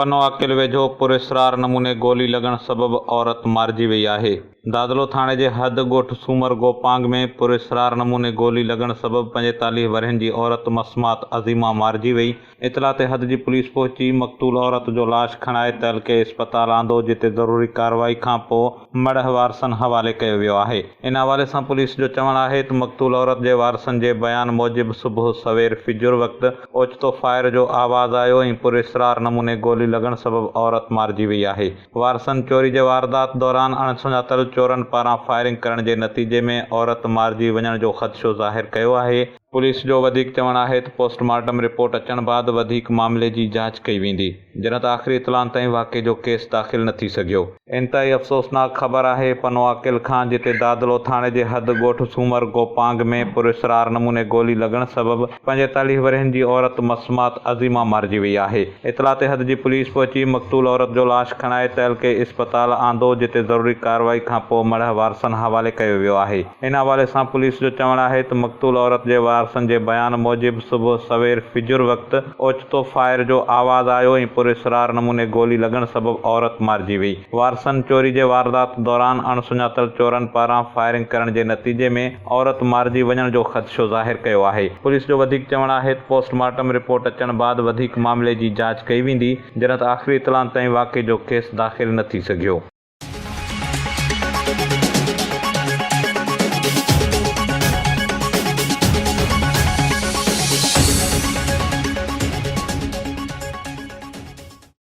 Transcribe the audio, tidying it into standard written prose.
पनो अकिल वेझो पुरस्कार नमूने गोली लगण सबब औरत मारिजी वई आहे। दादलो थाणे जे हद ॻोठ सूमर गोपांग में पुरस्कार नमूने गोली लगण सबब 45 वरहनि जी औरत मसमात अज़ीमा मारिजी वई। इतला ते हद जी पुलिस पहुची मक़तूल औरत जो लाश खणाए तहलके इस्पताल आंदो, जिते ज़रूरी कार्रवाई खां पोइ मड़ह वारसनि हवाले कयो वियो आहे। इन हवाले सां पुलिस जो चवणु आहे त मक़तूल औरत जे वारसनि जे बयान मूजिबि सुबुह सवेर फिजुर वक़्तु ओचितो फायर जो आवाज़ आयो ऐं पुरस्कार नमूने गोली लगण सबब औरत मारिजी वई आहे। वारसनि चोरी जे वारदात दौरान अणसुञातल चोरनि पारां फायरिंग करण जे नतीजे में औरत मारिजी वञण जो ख़दशो ज़ाहिर कयो आहे। पुलिस जो वधीक चवणु आहे त पोस्टमार्टम रिपोर्ट अचण बाद वधीक मामले जी जांच कई वेंदी, जन त आख़िरी इतलान ताईं वाक़े जो केस दाख़िल न थी सघियो। इंतहाई अफ़सोसनाक ख़बर आहे पनो अकिल खां, जिते दादलो थाणे जे हद ॻोठ सूमर गोपांग में पुरस्कार नमूने गोली लगण सबब 45 वरहनि जी औरत मसमात अज़ीमा मारिजी वई आहे। इतला ते हद जी पुलिस पहुची मक़तूल औरत जो लाश खणाए तहलके इस्पताल आंदो, जिते ज़रूरी कार्रवाई खां पोइ मड़ह वारसनि हवाले कयो वियो आहे। इन हवाले सां पुलिस जो चवणु आहे त मक़तूल औरत जे वारसनि जे बयान मूजिबि सुबुह सवेर फिजुर वक़्तु ओचितो फायर जो आवाज़ आयो ऐं पुरस्कार नमूने गोली लगण सबब औरत मारिजी वई। वारसनि चोरी जे वारदात दौरान अणसुञातल चोरनि पारां फायरिंग करण जे नतीजे में औरत मारिजी वञण जो ख़दशो ज़ाहिर कयो आहे। पुलिस जो वधीक चवणु आहे त पोस्टमार्टम रिपोर्ट अचण बाद वधीक मामले जी जांच कई वेंदी, जन त आख़िरी इतलान ताईं वाक़े जो केस दाख़िल न थी सघियो।